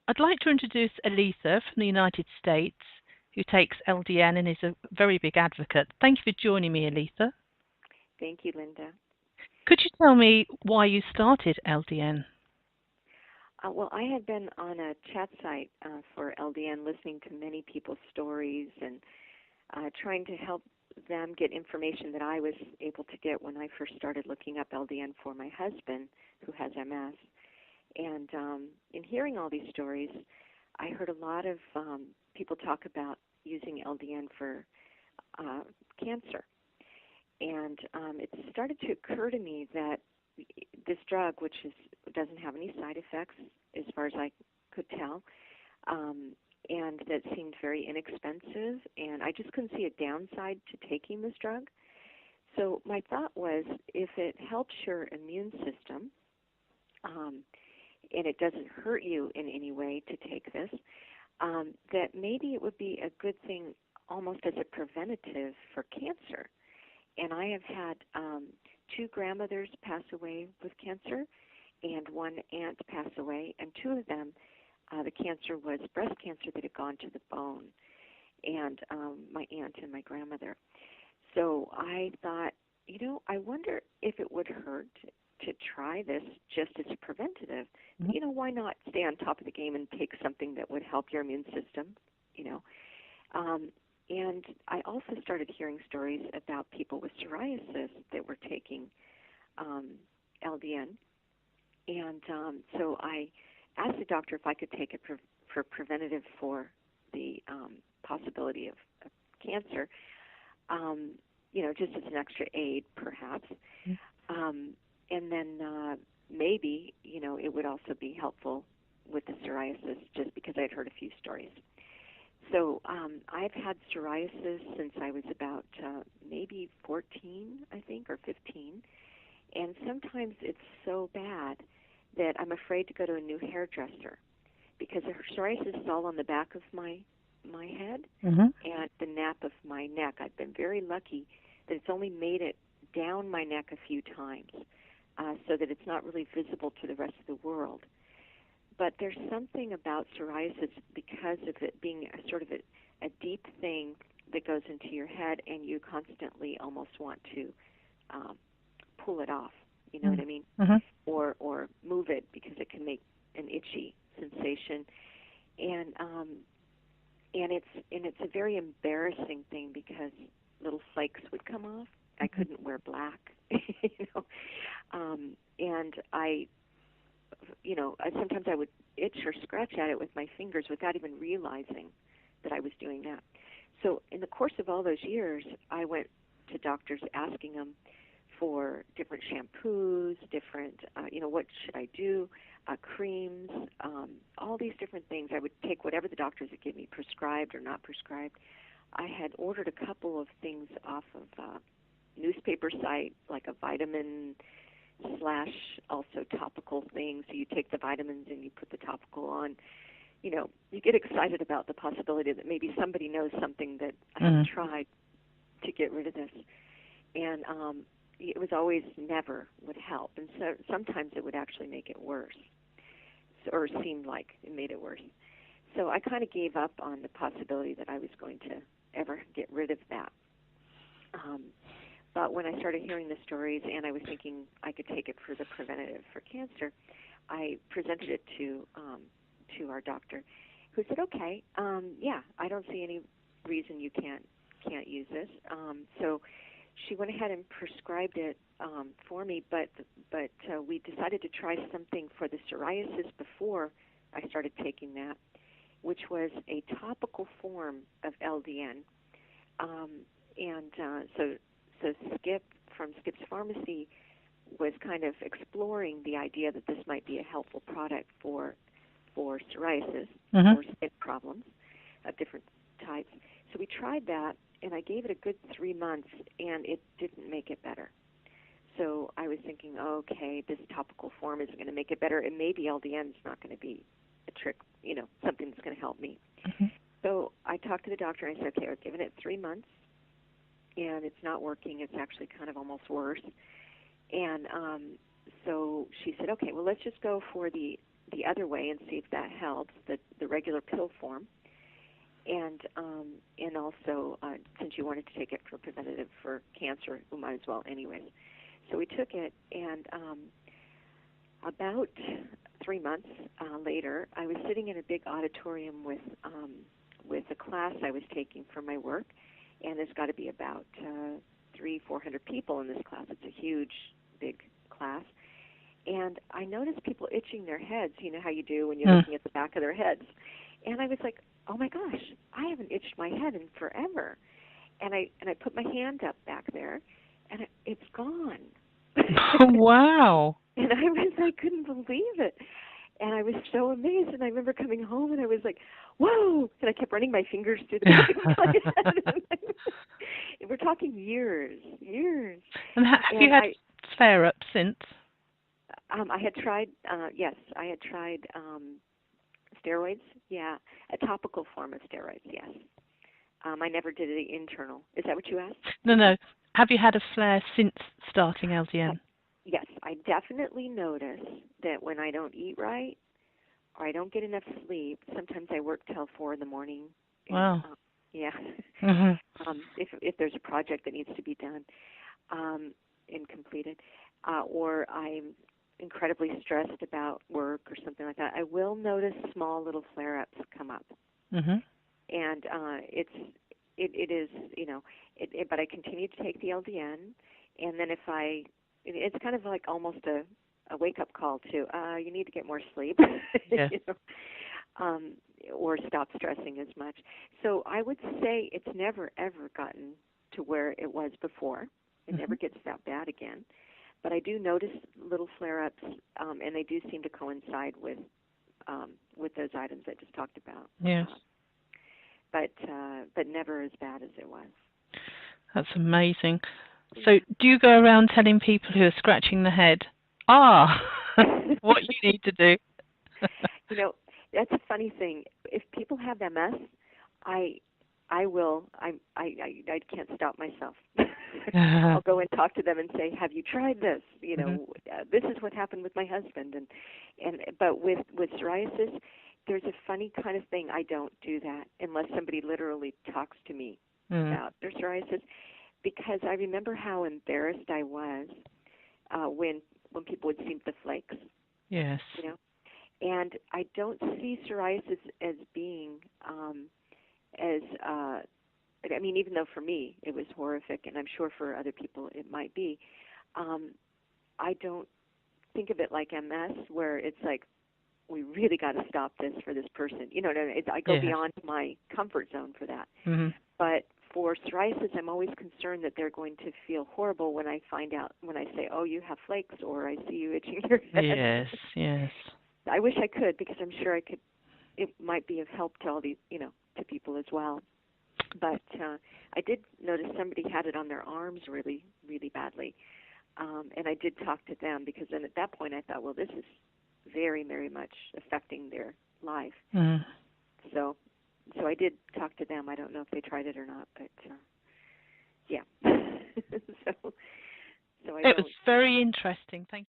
I'd like to introduce Aletha from the United States, who takes LDN and is a very big advocate. Thank you for joining me, Aletha. Thank you, Linda. Could you tell me why you started LDN? Well, I had been on a chat site for LDN, listening to many people's stories and trying to help them get information that I was able to get when I first started looking up LDN for my husband, who has MS. And in hearing all these stories, I heard a lot of people talk about using LDN for cancer. And it started to occur to me that this drug, which doesn't have any side effects as far as I could tell, and that seemed very inexpensive, and I just couldn't see a downside to taking this drug. So my thought was, if it helps your immune system, and it doesn't hurt you in any way to take this, that maybe it would be a good thing almost as a preventative for cancer. And I have had 2 grandmothers pass away with cancer and 1 aunt pass away, and 2 of them, the cancer was breast cancer that had gone to the bone, and my aunt and my grandmother. So I thought, I wonder if it would hurt to try this just as a preventative. Mm-hmm. Why not stay on top of the game and take something that would help your immune system, And I also started hearing stories about people with psoriasis that were taking LDN. And so I asked the doctor if I could take it for preventative for the possibility of cancer, just as an extra aid, perhaps. And then maybe, it would also be helpful with the psoriasis, just because I'd heard a few stories. So I've had psoriasis since I was about maybe 14, I think, or 15. And sometimes it's so bad that I'm afraid to go to a new hairdresser, because the psoriasis is all on the back of my head and the nape of my neck. I've been very lucky that it's only made it down my neck a few times, so that it's not really visible to the rest of the world. But there's something about psoriasis, because of it being a sort of a deep thing that goes into your head, and you constantly almost want to pull it off. You know what I mean? Or move it, because it can make an itchy sensation, and it's a very embarrassing thing, because little flakes would come off. I couldn't wear black, and sometimes I would itch or scratch at it with my fingers without even realizing that I was doing that. So in the course of all those years, I went to doctors asking them for different shampoos, different, what should I do, creams, all these different things. I would take whatever the doctors would give me, prescribed or not prescribed. I had ordered a couple of things off of a newspaper site, like a vitamin / also topical thing. So you take the vitamins and you put the topical on. You get excited about the possibility that maybe somebody knows something that I haven't tried to get rid of this. And it was always never would help. And so sometimes it would actually make it worse, or seemed like it made it worse. So I kind of gave up on the possibility that I was going to ever get rid of that. But when I started hearing the stories, and I was thinking I could take it for the preventative for cancer, I presented it to our doctor, who said, "Okay, I don't see any reason you can't use this." So she went ahead and prescribed it for me, but we decided to try something for the psoriasis before I started taking that, which was a topical form of LDN, So Skip from Skip's Pharmacy was kind of exploring the idea that this might be a helpful product for psoriasis or skin problems of different types. So we tried that, and I gave it a good 3 months, and it didn't make it better. So I was thinking, okay, this topical form isn't going to make it better, and maybe LDN is not going to be a trick, something that's going to help me. So I talked to the doctor, and I said, okay, I've given it 3 months, and it's not working. It's actually kind of almost worse. And so she said, okay, well, let's just go for the the other way and see if that helps, the regular pill form. And also, since you wanted to take it for preventative for cancer, we might as well anyways. So we took it, and about 3 months later, I was sitting in a big auditorium with a class I was taking for my work, and there's got to be about 300-400 people in this class. It's a huge, big class. And I noticed people itching their heads, you know how you do when you're looking at the back of their heads. And I was like, oh my gosh, I haven't itched my head in forever. And I put my hand up back there, and it's gone. Wow. And I couldn't believe it. And I was so amazed. And I remember coming home, and I was like, whoa. And I kept running my fingers through the back of my head. And we're talking years. And have you had flare-ups since? I had tried, yes, I had tried steroids, yeah, a topical form of steroids, yes. I never did the internal. Is that what you asked? No. Have you had a flare since starting LDN? Yes, I definitely notice that when I don't eat right or I don't get enough sleep, sometimes I work till 4 in the morning. Wow. And, yeah. Mm-hmm. If there's a project that needs to be done and completed, or I'm incredibly stressed about work or something like that, I will notice small little flare-ups come up. Mm-hmm. And it is, you know, but I continue to take the LDN, and then it's kind of like almost a wake-up call to, you need to get more sleep, Yeah. you know, or stop stressing as much. So I would say it's never, ever gotten to where it was before. It never gets that bad again. But I do notice little flare-ups, and they do seem to coincide with those items I just talked about. Yes. But never as bad as it was. That's amazing. So do you go around telling people who are scratching the head, what you need to do? You know, that's a funny thing. If people have MS, I can't stop myself. I'll go and talk to them and say, have you tried this? You know, this is what happened with my husband. But with psoriasis, there's a funny kind of thing. I don't do that unless somebody literally talks to me about their psoriasis, because I remember how embarrassed I was when people would see the flakes. Yes. You know, and I don't see psoriasis as being I mean, even though for me it was horrific, and I'm sure for other people it might be, I don't think of it like MS, where it's like, we really got to stop this for this person. You know, I go beyond my comfort zone for that. Mm-hmm. But for psoriasis, I'm always concerned that they're going to feel horrible when I say, oh, you have flakes, or I see you itching your head. Yes. I wish I could, because I'm sure I could. It might be of help to all these, you know, to people as well. But I did notice somebody had it on their arms really, really badly. And I did talk to them, because then at that point I thought, well, this is very, very much affecting their life. Mm. So I did talk to them. I don't know if they tried it or not, but yeah. So it was very interesting. Thank you.